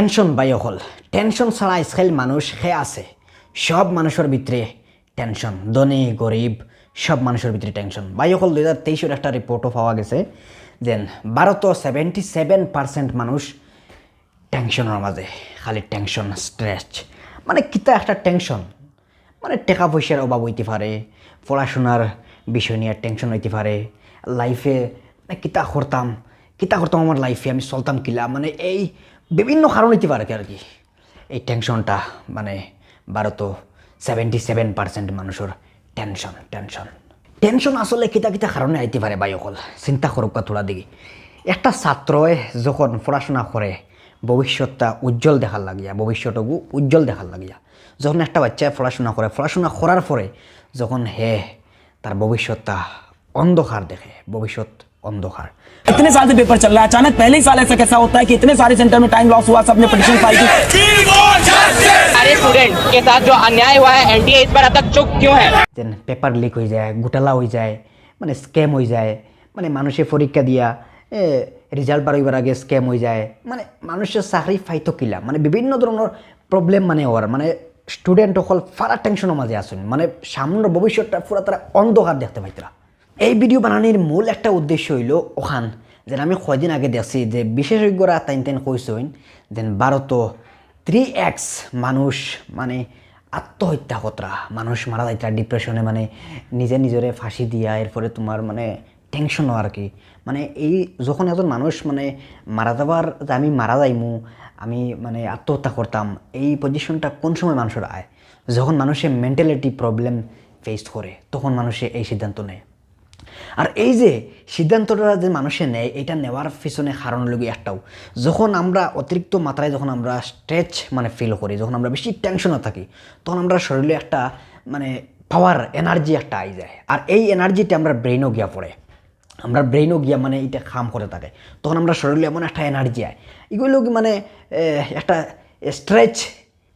Tension by হল tension ছাড়া আজকাল মানুষ খেয়ে আছে। সব মানুষের ভিতরে টেনশন, ধনী গরিব সব মানুষের ভিতরে টেনশন। বাই হল 2023 একটা রিপোর্টও পাওয়া গেছে যে ভারত 77% মানুষ টেনশনের মাঝে, খালি টেনশন স্ট্রেস। মানে কিতা একটা টেনশন, মানে টাকা পয়সার অভাব হইতে পারে, পড়াশোনার বিষয় নিয়ে টেনশন হইতে পারে, লাইফে কিতা করতাম আমার লাইফে আমি চলতাম কিলা, মানে এই বিভিন্ন কারণ হইতে পারে আর কি। এই টেনশনটা মানে ভারত 77% মানুষের টেনশন আসলে কিতা কারণে আইতে পারে ভাই অকল চিন্তা করুক তোরা দিকে। একটা ছাত্রয় যখন পড়াশোনা করে ভবিষ্যৎটা উজ্জ্বল দেখার লাগিয়া, যখন একটা বাচ্চায় পড়াশোনা করার পরে যখন তার ভবিষ্যৎটা অন্ধকার দেখে, অন্ধকার। इतने साल से पेपर चल रहा है, अचानक पहले ही साल ऐसा कैसा होता है कि इतने सारे सेंटर में टाइम लॉस हुआ, सबने पिटीशन फाइल की। सारे स्टूडेंट के साथ जो अन्याय हुआ है, एनटीए इस पर अब तक चुप क्यों है? পেপার লিক হয়ে যায়, ঘোটালা হয়ে যায়, মানে স্ক্যাম হয়ে যায়, মানে মানুষের পরীক্ষা দিয়া রেজাল্ট বার হইবার আগে স্ক্যাম হয়ে যায়, মানে মানুষের চাকরি ফাইতো কিলা, মানে বিভিন্ন ধরনের প্রবলেম মানে হওয়ার, মানে স্টুডেন্ট অকল ফারা টেনশনের মাঝে আসুন, মানে সামনের ভবিষ্যৎটা পুরা তারা অন্ধকার দেখতে পাইতরা। এই ভিডিও বানানোর মূল একটা উদ্দেশ্য হইল ওখান যে আমি কয়দিন আগে দেখছি যে বিশেষজ্ঞরা তাইন কইসইন যে ভারত 3x মানুষ মানে আত্মহত্যা কতরা, মানুষ মারা যাইতা ডিপ্রেশনে, মানে নিজরে ফাঁসি দিয়া, এরপরে তোমার মানে টেনশনও আর কি। মানে এই যখন একজন মানুষ মানে মারা যাবার যে আমি মারা যাইমু, আমি মানে আত্মহত্যা করতাম, এই পজিশনটা কোন সময় মানুষের আয়? যখন মানুষের মেন্টালিটি প্রবলেম ফেস করে, তখন মানুষে এই সিদ্ধান্ত নেয়। আর এই যে সিদ্ধান্তটা যে মানুষে নেয়, এটা নেওয়ার পিছনে কারণ লোক একটাও, যখন আমরা অতিরিক্ত মাত্রায় যখন আমরা স্ট্রেস মানে ফিল করি, যখন আমরা বেশি টেনশনে থাকি, তখন আমরা শরীরে একটা মানে পাওয়ার এনার্জি একটা আই যায়। আর এই এনার্জিটা আমরা ব্রেইনও গিয়া পড়ে, মানে এটা খাম করে থাকে, তখন আমরা শরীরে এমন একটা এনার্জি আয়, এগুলো মানে একটা স্ট্রেচ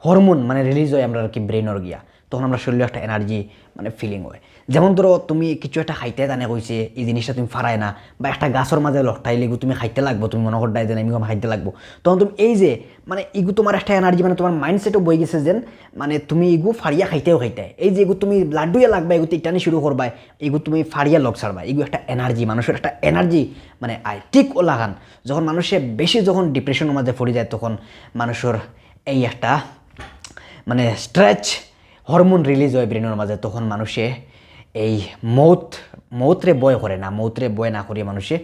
হরমোন মানে রিলিজ হয় আমরা আর কি ব্রেইনের গিয়া, তখন আমরা শরীরে একটা এনার্জি মানে ফিলিং হয়। যেমন ধরো তুমি কিছু একটা খাইতে জানে কইছে, এই জিনিসটা তুমি ফারায় না, বা একটা গাছের মাঝে লটটাই লেগু তুমি খাইতে লাগবো, তুমি মনে করতে যে আমি খাইতে লাগবো, তখন তুমি এই যে মানে ইগু তোমার একটা এনার্জি, মানে তোমার মাইন্ডসেটও বই গেছে যেন মানে তুমি ইগু ফারিয়া খাইতে, এই যে এগু তুমি লাড্ডুয়া লাগবা, এগুতে ইটানি শুরু করবা, এগু তুমি ফারিয়া লগ ছাড়বা, এগু একটা এনার্জি, মানুষের একটা এনার্জি মানে আয়। ঠিক ও লাগান যখন মানুষের বেশি যখন ডিপ্রেশনের মাঝে পড়ে যায়, তখন মানুষের এই একটা মানে স্ট্রেচ হরমোন রিলিজ হয় ব্রেনের মাঝে, তখন মানুষে এই মৌতরে বয় করে না, না করিয়ে মানুষে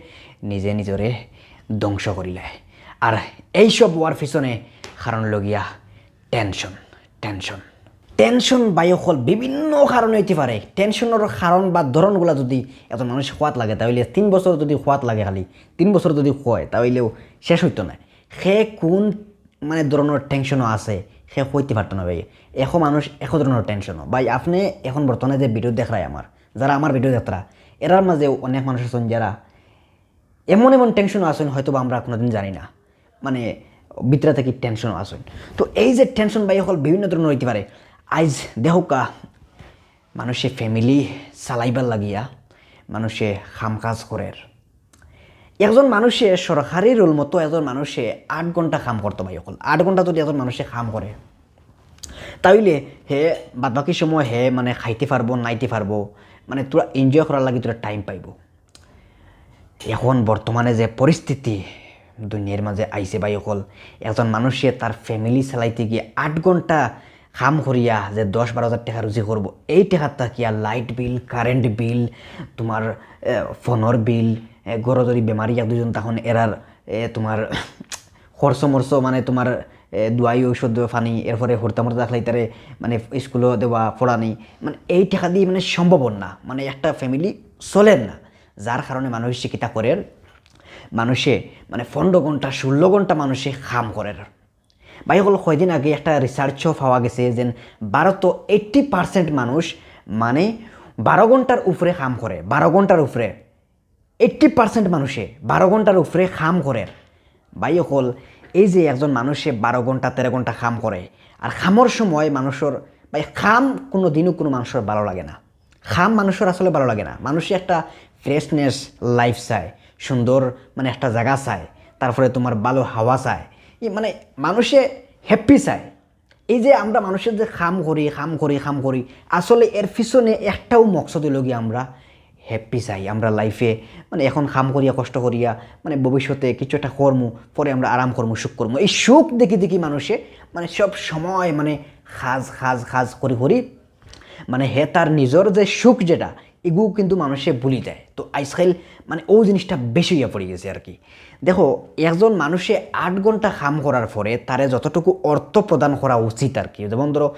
নিজরে ধ্বংস করিলে। আর এইসব হওয়ার পিছনে কারণ লগিয়া টেনশন বায়ুকল বিভিন্ন কারণ হইতে পারে। টেনশনের কারণ বা ধরনগুলা যদি এত মানুষ খোয়াত লাগে, তাহলে 3 বছর যদি খোয়াত লাগে, খালি 3 বছর যদি খোয়, তাহলেও শেষ হইতো না। সে কোন মানে ধরনের টেনশনও আছে সে হইতে পারতো না ভাই। মানুষ এক ধরনের টেনশনও ভাই। আপনি এখন বর্তমানে যে ভিডিও দেখায় যারা আমার ভিডিও যাত্রা, এরার মাঝে অনেক মানুষ আছেন যারা এমন টেনশনও আসেন হয়তো বা আমরা কোনোদিন জানি না, মানে ভিতরে থেকে টেনশনও আসেন। তো এই যে টেনশন ভাই হল বিভিন্ন ধরনের হইতে পারে। আইজ দেহকা মানুষে ফ্যামিলি চালাইবার লাগিয়া মানুষে কাম কাজ করে, একজন মানুষে সরকারি রোল মতো একজন মানুষে 8 ঘন্টা কাম করতো ভাই হল। 8 ঘন্টা যদি একজন মানুষে কাম করে, তাইলে বাদ বাকি সময় মানে খাইতে পারবো, নাইতে পারবো, মানে তোরা এনজয় করার লাগে তোরা টাইম পাইব। এখন বর্তমানে যে পরিস্থিতি দুনিয়ার মাঝে আইছে ভাই অকল, একজন মানুষে তার ফ্যামিলি চালাইতে গিয়ে 8 ঘন্টা কাম করিয়া যে 10-12 হাজার টাকা রুজি করবো, এই টাকাটা কি আর লাইট বিল, কারেন্ট বিল, তোমার ফোনের বিল, গরো যদি বেমারি 1-2 জন তখন এরার তোমার খরচ মানে তোমার দুয়াই ঔষধ দেওয়া ফানি, এরপরে হরতা দেখলাই তারে মানে স্কুলও দেওয়া পড়ানি, মানে এই টাকা দিয়ে মানে সম্ভব না, মানে একটা ফ্যামিলি চলেন না। যার কারণে মানুষ শিক্ষিতা করে, মানুষে মানে 15 ঘন্টা 16 ঘন্টা মানুষে কাম করে। ভাই হল কয়দিন আগে একটা রিসার্চও পাওয়া গেছে যে ভারত 80% মানুষ মানে 12 ঘন্টার উপরে কাম করে। 12 ঘন্টার উপরে 80% মানুষে 12 ঘন্টার উপরে কাম করে। ভাই হল এই যে একজন মানুষে 12 ঘন্টা 13 ঘন্টা কাম করে, আর খামর সময় মানুষের ভাই খাম কোনো দিনও কোনো মানুষের ভালো লাগে না। খাম মানুষের আসলে ভালো লাগে না। মানুষে একটা ফ্রেশনেস লাইফ চায়, সুন্দর মানে একটা জায়গা চায়, তারপরে তোমার ভালো হাওয়া চায়, মানে মানুষে হ্যাপি চায়। এই যে আমরা মানুষের যে খাম করি আসলে এর পিছনে একটাও মকসদ হইল গিয়ে আমরা হ্যাপি চাই। আমরা লাইফে মানে এখন খাম করিয়া কষ্ট করিয়া মানে ভবিষ্যতে কিছু একটা কর্ম পরে আমরা আরাম করবো সুখ করবো, এই সুখ দেখি মানুষে মানে সব সময় মানে খাজ করি মানে হে তার নিজের যে সুখ যেটা এগুলো কিন্তু মানুষে ভুলি দেয়। তো আজকাল মানে ও জিনিসটা বেশি হইয়া পড়ে গেছে আর কি। দেখো একজন মানুষে 8 ঘন্টা কাম করার পরে তারে যতটুকু অর্থ প্রদান করা উচিত আর কি, যেমন ধরো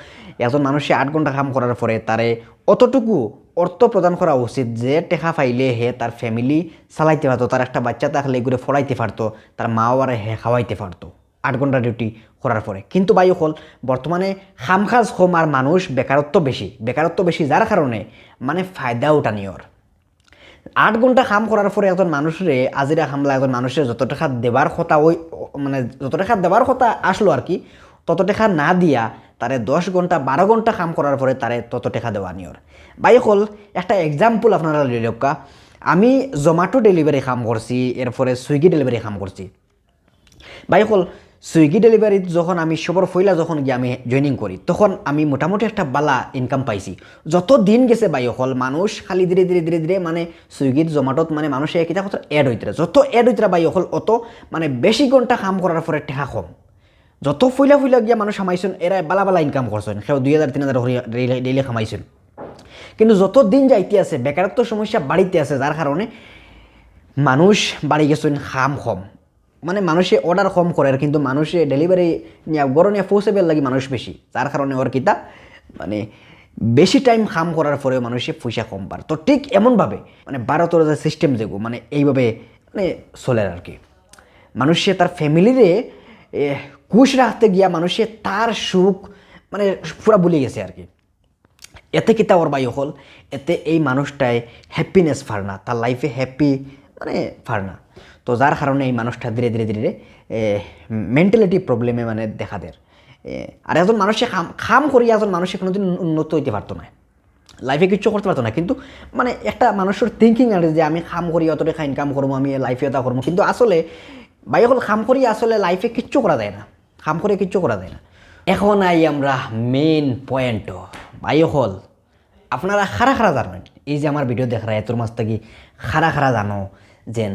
একজন মানুষে 8 ঘন্টা কাম করার পরে তারে অতটুকু অর্থ প্রদান করা উচিত যে টেকা পাইলে হে তার ফ্যামিলি চালাইতে পারতো, তার একটা বাচ্চা থাকলে এগুলো ফলাইতে পারতো, তার মা বাবারে হে খাওয়াইতে পারতো 8 ঘন্টা ডিউটি করার পরে। কিন্তু ভাই হল বর্তমানে খামখাজ কম আর মানুষ বেকারত্ব বেশি যার কারণে মানে ফায়দা উঠানি ওর। 8 ঘন্টা কাম করার পরে একজন মানুষরে আজিরা খামলা একজন মানুষের যত টাকা দেবার কথা ওই মানে যত টাকা দেবার কথা আসলো আর কি, তত টাকা না দিয়া তারে 10 ঘন্টা 12 ঘন্টা কাম করার পরে তারে তত টাকা দেওয়া নিওর। ভাই হল একটা এক্সাম্পল আপনারা লিলকা, আমি জোম্যাটো ডেলিভারি কাম করছি, এরপরে সুইগি ডেলিভারি কাম করছি। ভাই হল সুইগি ডেলিভারিত যখন আমি সবর ফইলা যখন গিয়ে আমি জয়েনিং করি তখন আমি মোটামুটি একটা বালা ইনকাম পাইছি। যত দিন গেছে ভাই হল মানুষ খালি ধীরে মানে সুইগির জোম্যাটোত মানে মানুষের কিতা কথা অ্যাড হইতে যত অ্যাড হইতে ভাই হল অত মানে বেশি ঘন্টা কাম করার পরে টাকা কম। যত ফইলা গিয়া মানুষ খামাইছেন এরা বালা ইনকাম করছেন, সেও 2000-3000 ডেইলি খামাইছেন। কিন্তু যত দিন যাইতে আছে বেকারত্ব সমস্যা বাড়িতে আছে, যার কারণে মানুষ বাড়ি গেছেন খাম কম, মানে মানুষে অর্ডার কম করে কিন্তু মানুষে ডেলিভারি গড় নিয়ে পৌঁছাবার লাগি মানুষ বেশি, যার কারণে ওর কিতা মানে বেশি টাইম কাম করার পরেও মানুষে পয়সা কম পার। তো ঠিক এমনভাবে মানে ভারতের যে সিস্টেম যেগো মানে এইভাবে মানে চলে আর কি। মানুষে তার ফ্যামিলিরে খুশ রাখতে গিয়া মানুষে তার সুখ মানে পুরা ভুলে গেছে আর কি। এতে কিতা ওর বাই হল এতে এই মানুষটায় হ্যাপিনেস ফার না, তার লাইফে হ্যাপি মানে ফার না। তো যার কারণে এই মানুষটা ধীরে মেন্টালিটি প্রবলেমে মানে দেখা দেয়। আর একজন মানুষে খাম করিয়া একজন মানুষে কোনোদিন উন্নত হইতে পারতো না, লাইফে কিচ্ছু করতে পারতো না। কিন্তু মানে একটা মানুষের থিঙ্কিং আর যে আমি খাম করি অত টাকা ইনকাম করবো, আমি লাইফে এটা করবো, কিন্তু আসলে ভাই হল খাম করি আসলে লাইফে কিচ্ছু করা যায় না, খাম করে কিচ্ছু করা যায় না। এখন আই আমরা মেন পয়েন্ট ভাই হল আপনারা খারা জানেন, এই যে আমার ভিডিও দেখারা এতর মাছ থাকি খারা জানো যেন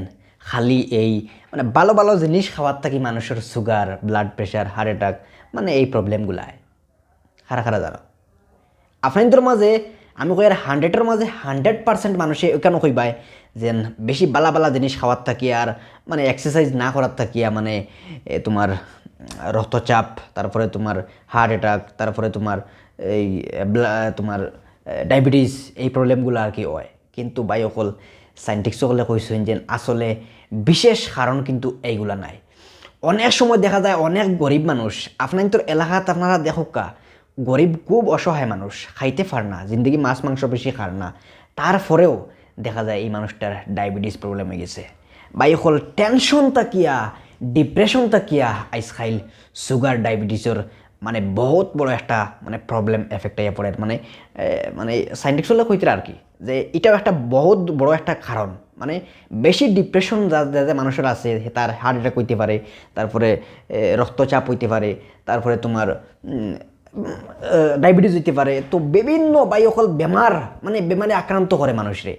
খালি এই মানে ভালো জিনিস খাওয়ার থাকি মানুষের sugar, blood pressure, heart attack মানে এই প্রবলেমগুলায় খারা জানো। আপনাদের মাঝে আমি কই আর 100-এর মাঝে 100% মানুষে কেন কইবাই যেন বেশি বালা জিনিস খাওয়ার থাকি আর মানে এক্সারসাইজ না করার থাকিয়া মানে তোমার রক্তচাপ, তারপরে তোমার হার্ট অ্যাটাক, তারপরে তোমার এই তোমার ডায়াবেটিস এই প্রবলেমগুলো আর কি হয়। কিন্তু ভাই অকল সাইন্টিস্টসকলে কইছেন যে আসলে বিশেষ কারণ কিন্তু এইগুলা নাই। অনেক সময় দেখা যায় অনেক গরিব মানুষ আপনাদের এলাকাত আপনারা দেখোকা গরিব খুব অসহায় মানুষ, খাইতে পার না, জিন্দগি মাছ মাংস বেশি খার না, তারপরেও দেখা যায় এই মানুষটার ডায়াবেটিস প্রবলেম হয়ে গেছে। ভাই হল টেনশন তাকিয়া ডিপ্রেশন তাকিয়া আইসখাইল সুগার ডায়াবেটিসের মানে বহুত বড় একটা মানে প্রবলেম এফেক্ট হয়ে পড়ে। মানে সাইন্টিস্টরা কইতে আর কি যে এটাও একটা বহুত বড় একটা কারণ। মানে বেশি ডিপ্রেশন যা মানুষের আছে তার হার্ট অ্যাটাক হইতে পারে, তারপরে রক্তচাপ হইতে পারে, তারপরে তোমার ডায়াবেটিস হইতে পারে। তো বিভিন্ন বায়ুকল বেমার মানে বেমারে আক্রান্ত করে মানুষরে।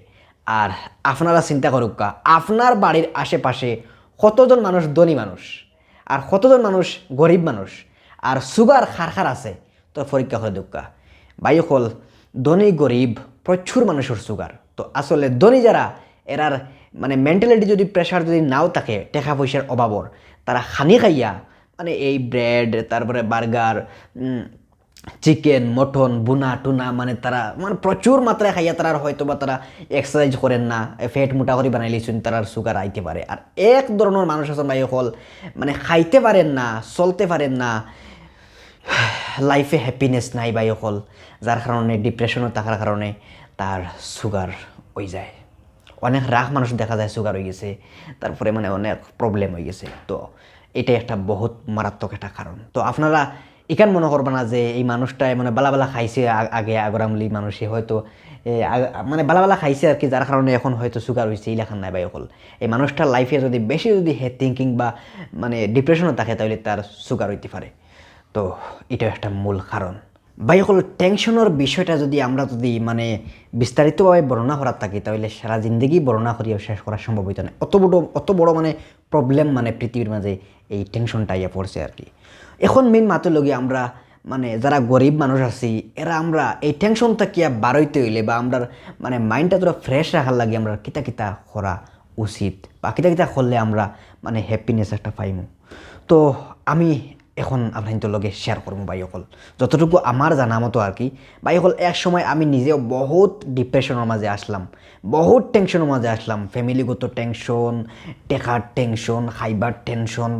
আর আপনারা চিন্তা করুক আপনার বাড়ির আশেপাশে কতজন মানুষ ধনী মানুষ আর কতজন মানুষ গরিব মানুষ, আর সুগার খার আছে তো পরীক্ষা করে দুঃখা বায়ুকল ধনী গরিব প্রচুর মানুষের সুগার। তো আসলে ধনী যারা এরার মানে মেন্টালিটি যদি প্রেশার যদি নাও থাকে টাকা পয়সার অভাবর, তারা খানি খাইয়া মানে এই ব্রেড, তারপরে বার্গার, চিকেন, মটন, বুনা টুনা মানে তারা মানে প্রচুর মাত্রায় খাইয়া তারা হয়তো বা তারা এক্সারসাইজ করেন না, ফ্যাট মোটা করে বানাই লিছুন, তারার সুগার আইতে পারে। আর এক ধরনের মানুষ আছেন ভাই হল মানে খাইতে পারেন না, চলতে পারেন না, লাইফে হ্যাপিনেস নাই ভাই হল, যার কারণে ডিপ্রেশনও থাকার কারণে তার সুগার হয়ে যায়। অনেক রাগ মানুষ দেখা যায় সুগার হয়ে গেছে, তারপরে মানে অনেক প্রবলেম হয়ে গেছে। তো এটাই একটা বহুত মারাত্মক একটা কারণ। তো আপনারা এখান মনে করবে না যে এই মানুষটাই মানে বালা খাইছে আগে আগরামলি মানুষে হয়তো মানে বালা বালা খাইছে আর কি, যার কারণে এখন হয়তো সুগার হয়েছে ইলাখান নাই ভাই অকল। এই মানুষটার লাইফে যদি বেশি যদি হে থিঙ্কিং বা মানে ডিপ্রেশনও থাকে তাহলে তার সুগার হইতে পারে। তো এটাও একটা মূল কারণ ভাই অকল। টেনশনের বিষয়টা যদি আমরা যদি মানে বিস্তারিতভাবে বর্ণনা করার থাকি তাহলে সারা জিন্দগি বর্ণনা করিয়া শেষ করা সম্ভব হইতো না। অত বড় মানে প্রবলেম মানে পৃথিবীর মাঝে এই টেনশনটা ইয়ে পড়ছে আর কি। এখন মেন মাত্র লগে আমরা মানে যারা গরিব মানুষ আছি এরা আমরা এই টেনশনটা কি বারইতে হইলে বা আমরা মানে মাইন্ডটা তোরা ফ্রেশ রাখার লাগে আমরা কিতা কিতা করা উচিত বা কিতা কিতা করলে আমরা মানে হ্যাপিনেস একটা পাইমু। তো আমি এখন আপনার লগে শেয়ার করবো ভাই অকল যতটুকু আমার জানা মতো আর কি। ভাই অকল এক সময় আমি নিজেও বহুত ডিপ্রেশনের মাঝে আসলাম, বহুত টেনশনের মাঝে আসলাম, ফ্যামিলিগত টেনশন, টেকার টেনশন, খাইবার টেনশন,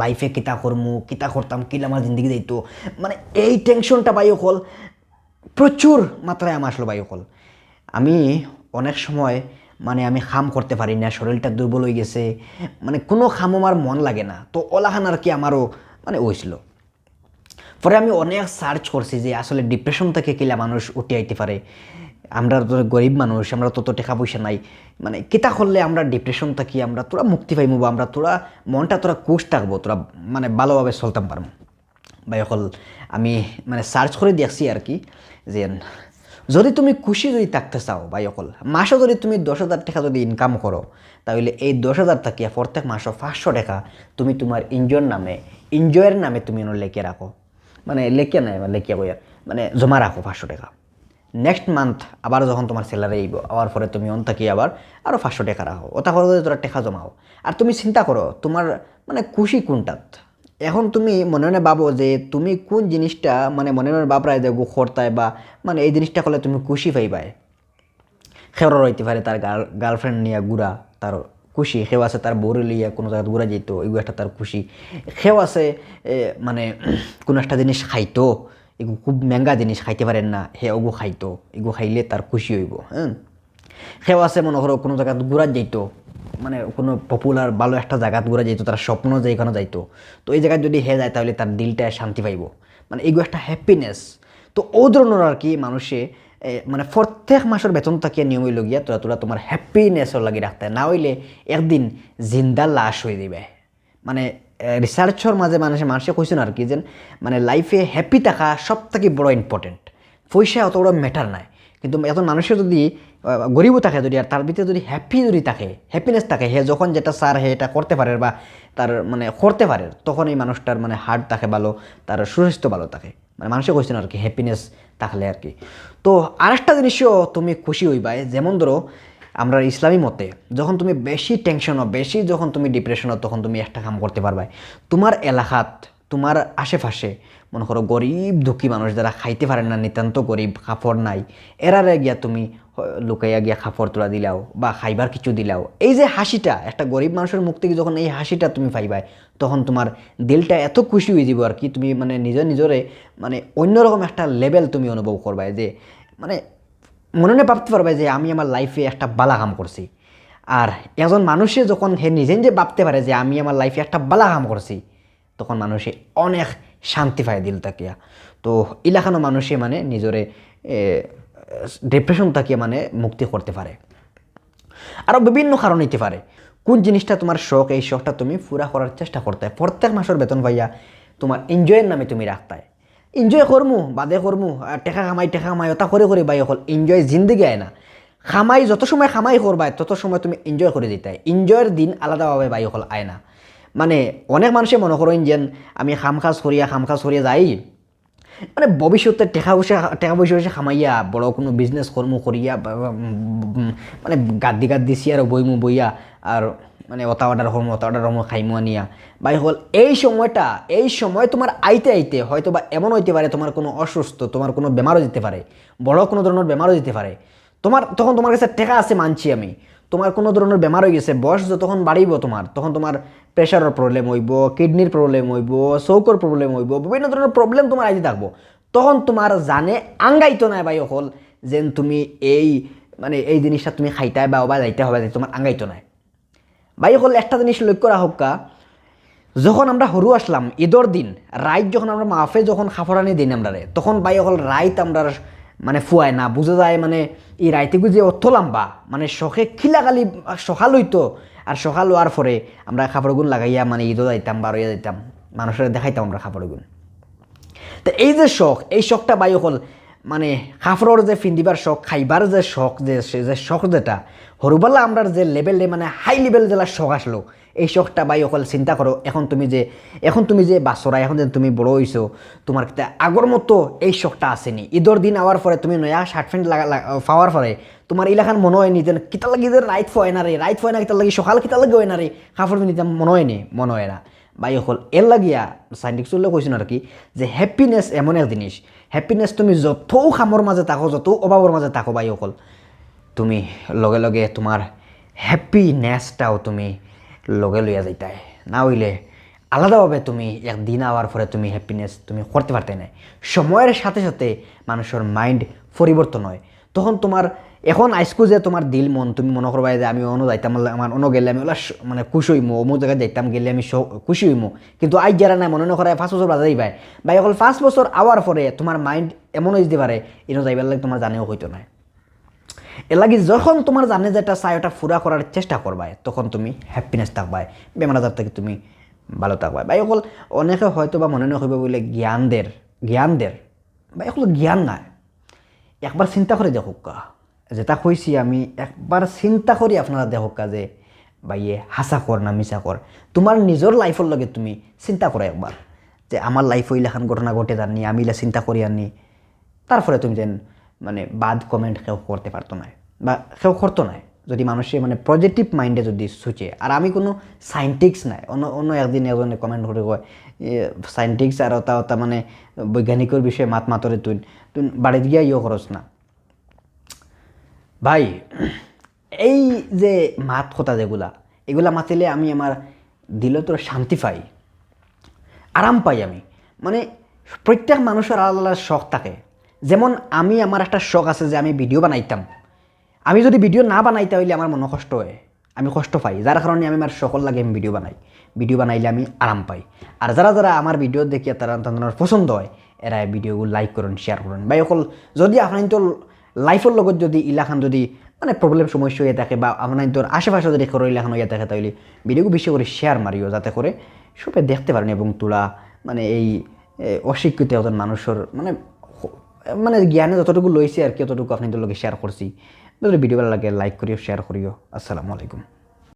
লাইফে কিতা করমু কিতা করতাম কিলা আমার জিন্দগি যাইতো, মানে এই টেনশনটা ভাই অকল প্রচুর মাত্রায় আমার আসলো ভাই অকল। আমি অনেক সময় মানে আমি খাম করতে পারি না, শরীরটা দুর্বল হয়ে গেছে, মানে কোনো খাম আমার মন লাগে না। তো ওলাখান আর কি আমারও মানে হয়েছিল। পরে আমি অনেক সার্চ করছি যে আসলে ডিপ্রেশন থেকে কিলা মানুষ উঠে আইতে পারে। আমরা তো গরিব মানুষ, আমরা তত টাকা পয়সা নাই, মানে কিতা করলে আমরা ডিপ্রেশন থাকি আমরা তোরা মুক্তি পাইমু বা আমরা তোরা মনটা তোরা খুশ থাকবো, তোরা মানে ভালোভাবে চলতাম পারবো ভাই অকল। আমি মানে সার্চ করে দেখছি আর কি যে যদি তুমি খুশি যদি থাকতে চাও ভাই অকল, মাসে যদি তুমি 10,000 টাকা যদি ইনকাম করো তাহলে এই 10,000 টাকা প্রত্যেক মাসে 500 টাকা তুমি তোমার এনজয়ের নামে তুমি লেখে রাখো, মানে লেখে নাই লেখে বইয়ার মানে জমা রাখো 500 টাকা। নেক্সট মান্থ আবার যখন তোমার স্যালারি আইব আবার পরে তুমি থাকি আবার আরও 500 টাকা রাখো, ওটা করে তোরা টাকা জমাও। আর তুমি চিন্তা করো তোমার মানে খুশি কোনটাত। এখন তুমি মনে মনে ভাবো যে তুমি কোন জিনিসটা মানে মনে মনে ভাবরায় যে খরতায় বা মানে এই জিনিসটা করলে তুমি খুশি পাইবাই। খেওয়ার হইতে পারে তার গার্লফ্রেন্ড নিয়ে ঘুরা তার খুশি, খেও আছে তার বউরে লিয়া কোনো জায়গায় ঘুরা যেত এগুলো একটা তার খুশি, খেও আছে মানে কোনো একটা জিনিস খাইতো এগুলো খুব মেঙ্গা জিনিস খাইতে পারেন না হে ওগু খাইতো, এগু খাইলে তার খুশি হইব। হ্যাঁ, খেও আছে মনে করো কোনো জায়গায় ঘুরা যেত, মানে কোনো পপুলার ভালো একটা জায়গা ঘুরা যেত, তার স্বপ্ন যেখানে যাইতো, তো এই জায়গায় যদি হে যায় তাহলে তার দিলটা শান্তি পাইব, মানে এগুলো একটা হ্যাপিনেস। তো ও ধরনের আর কি মানুষে মানে প্রত্যেক মাসের বেতন থাকিয়ে নিয়ম হইল গিয়া তোরা তোমার হ্যাপিনেসর লাগি রাখতে, না হইলে একদিন জিন্দা লাশ হয়ে দিবে। মানে রিসার্চর মাঝে মানুষে কইছেন আর কি যে মানে লাইফে হ্যাপি থাকা সব থেকে বড় ইম্পর্টেন্ট, পয়সা অত বড় ম্যাটার নাই। কিন্তু এত মানুষের যদি গরিবও থাকে যদি আর তার ভিতরে যদি যদি থাকে হ্যাপিনেস থাকে, হে যখন যেটা স্যার হে এটা করতে পারে বা তার মানে করতে পারে তখন এই মানুষটার মানে হার্ট থাকে ভালো, তার সুস্বাস্থ্য ভালো থাকে, মানে মানুষের কোয়েশ্চেন আর কি হ্যাপিনেস থাকলে আর কি। তো আরেকটা জিনিসও তুমি খুশি হইবাই, যেমন ধরো আমরা ইসলামী মতে যখন তুমি বেশি টেনশন বেশি যখন তুমি ডিপ্রেশন তখন তুমি একটা কাম করতে পারবে। তোমার এলাকাত তোমার আশেপাশে মনে করো গরিব দুঃখী মানুষ যারা খাইতে পারেন না, নিতান্ত গরিব, কাপড় নাই, এরারে গিয়া তুমি লুকাইয়া গিয়া কাপড় তোলা দিলাও বা খাইবার কিছু দিলাও, এই যে হাসিটা একটা গরিব মানুষের মুখ থেকে যখন এই হাসিটা তুমি পাইবাই তখন তোমার দিলটা এত খুশি হয়ে যাব আর কি, তুমি মানে নিজরে মানে অন্যরকম একটা লেভেল তুমি অনুভব করবাই যে মানে মনে মনে ভাবতে পারবে যে আমি আমার লাইফে একটা বালা কাম করছি। আর একজন মানুষে যখন হে নিজে নিজে ভাবতে পারে যে আমি আমার লাইফে একটা বালা কাম করছি তখন মানুষে অনেক শান্তি পায় দিল তাকিয়া। তো ইলাকানো মানুষে মানে নিজরে ডিপ্রেশন তাকিয়া মানে মুক্তি করতে পারে। আরও বিভিন্ন কারণ হইতে পারে কোন জিনিসটা তোমার শখ, এই শখটা তুমি পুরা করার চেষ্টা করতে হয়। প্রত্যেক মাসের বেতন পাইয়া তোমার এনজয়ের নামে তুমি রাখতে এনজয় করমু বাদে করমু টেকা কামাই ওটা করে বাই অকল এনজয় জিন্দগি আয় না। খামাই যত সময় খামাই করবাই তত সময় তুমি এনজয় করে দিতে হয়, এনজয়ের দিন আলাদাভাবে বাই অকল আয় না। মানে অনেক মানুষে মনে করেন যে আমি খাম কাজ করিয়া যাই, মানে ভবিষ্যতে টাকা পয়সা খামাইয়া বড় কোনো বিজনেস করিয়া মানে গাদ্দি চেয়ার বইয়া আর মানে অটা অর্ডার খাইমু আনিয়া বাই হল এই সময় তোমার আইতে হয়তো বা এমন হইতে পারে তোমার কোনো অসুস্থ, তোমার কোনো বেমারও যেতে পারে, বড় কোনো ধরনের বেমারও যেতে পারে। তখন তোমার কাছে টাকা আছে মানছি আমি, তোমার কোনো ধরনের বেমার হয়ে গেছে, বয়স যতক্ষণ বাড়িব তখন তোমার প্রেশারের প্রবলেম হইব, কিডনির প্রবলেম হইব, চৌকর প্রবলেম হইব, বিভিন্ন ধরনের প্রবলেম তোমার আইতে থাকবো। তখন তোমার জানে আঙ্গাইতো নাই বাই অকল যেন তুমি এই মানে এই জিনিসটা তুমি খাইতে বা যাইতে হবে, তোমার আঙ্গাইতো নাই ভাই অকল। একটা জিনিস লক্ষ্য রাখা, যখন আমরা হরু আসলাম ঈদর দিন রাইত যখন আমরা মাফে যখন খাফড়ানি দিন আমরা তখন ভাই অকল রাইত আমরা মানে ফুয়ায় না বুঝা যায় মানে এই রাইতেগু যে অর্থ লম্বা মানে শখে খিলাখালি সকাল হইতো আর সকাল হওয়ার পরে আমরা কাপড়গুন লাগাইয়া মানে ঈদও যাইতাম বারোয়া যাইতাম মানুষের দেখাইতাম আমরা কাপড়গুন। তো এই যে শখ এই শখটা বাই হল মানে কাপড়ের যে ফিন্দিবার শখ খাইবার যে শখ যে শখ যেটা হরুবেলা আমরা যে লেভেলে মানে হাই লেভেল যেটা শখ আসলো এই শখটা বাই অকল চিন্তা করো এখন তুমি যে বাসরা এখন যে তুমি বড় হইছো তোমার আগর মতো এই শখটা আসেনি ঈদর দিন আওয়ার পরে তুমি নয়া শার্ট প্যান্ট পাওয়ার পরে তোমার এলাকার মনে হয়নি যে কিতা লাগি যে রাইট ফয় না কিতা লাগি সকাল কিতা লাগে হয় না রে কাপড় নিতে মনে হয় না বাই অকল এর লাগিয়া সাইন্টিফিক চললে কৈছো আর কি যে হ্যাপিনেস এমন এক জিনিস হ্যাপিনেস তুমি যত খামর মাঝে থাকো যত অভাবের মাঝে থাকো বাই অকল তুমি লগে লগে তোমার হ্যাপিনেসটাও তুমি লগে লইয়া যাইতাই না হইলে আলাদাভাবে তুমি একদিন আওয়ার পরে তুমি হ্যাপিনেস তুমি করতে পারতে না সময়ের সাথে সাথে মানুষের মাইন্ড পরিবর্তন হয় তখন তোমার এখন আইসকু যে তোমার দিল মন তুমি মনে করবা যে আমি অন্য যাইতাম আমার অন্য গেলে আমি ওলা মানে খুশি হইমো অমুক জায়গায় যাইতাম গেলে আমি খুশি হইমো কিন্তু আজ যারা নাই মনে নকরা 5 বছর বাজাই ভাই ভাই অকল 5 বছর আওয়ার পরে তোমার মাইন্ড এমন হয়ে যেতে পারে এনে যাইবার লাগে তোমার জানেও হইতো না এর লাগে যখন তোমার জানে যেটা চাই ওটা পুরা করার চেষ্টা করবাই তখন তুমি হ্যাপিনেস থাকবাই বেমার আজার থেকে তুমি ভালো থাকবাই ভাই অকল অনেকে হয়তো বা মনে নকইবে বলে জ্ঞানদের ভাই অকল জ্ঞান নাই একবার চিন্তা করে দেখুক যেটা কইছি আমি একবার চিন্তা করি আপনারা দেখুক যে ভাইয়ে হাসা কর না মিছা কর তোমার নিজের লাইফের লগে তুমি চিন্তা করো একবার যে আমার লাইফ ওইলাখান ঘটনা ঘটে জানি আমি ইলা চিন্তা করি আনি তারপরে তুমি যেন মানে বাদ কমেন্ট কেউ করতে পারতো না বা কেউ করতো না যদি মানুষের মানে পজিটিভ মাইন্ডে যদি সুচে আর আমি কোনো সাইন্টিক্স নাই অন্য একদিন একজনে কমেন্ট করে কয় সাইন্টিক্স আর ওটা মানে বৈজ্ঞানিকের বিষয়ে মাতরে তুই বাড়ি গিয়া খরচ না ভাই এই যে মাত কথা যেগুলা এগুলা মাতিলে আমি আমার দিলে তোর শান্তি পাই আরাম পাই আমি মানে প্রত্যেক মানুষের আলাদা আলাদা শখ থাকে যেমন আমি আমার একটা শখ আছে যে আমি ভিডিও বানাইতাম আমি যদি ভিডিও না বানাইতে হইলে আমার মনে কষ্ট হয় আমি কষ্ট পাই যার কারণে আমি আমার সকল লাগে আমি ভিডিও বানাইলে আমি আরাম পাই আর যারা আমার ভিডিও দেখিয়া তারা তাদের পছন্দ হয় এরা ভিডিওগুলো লাইক করুন শেয়ার করুন ভাই অকল যদি আপনার তো লাইফের লগত যদি ইলাখান যদি মানে প্রবলেম সমস্যা হয়ে থাকে বা আপনার তোর আশেপাশে যদি করো ইলাখান হইয়া থাকে তাহলে ভিডিওগুলো বেশি করে শেয়ার মারিও যাতে করে সবাই দেখতে পারেন এবং তোলা মানে এই অশিক্ষিত একজন মানুষের মানে জ্ঞানে যতটুকু লইছে আর কি ততটুকু আপনাদের লগে শেয়ার করছি যদি ভিডিও ভালো লাগে লাইক করিও শেয়ার করিও আসসালামু আলাইকুম।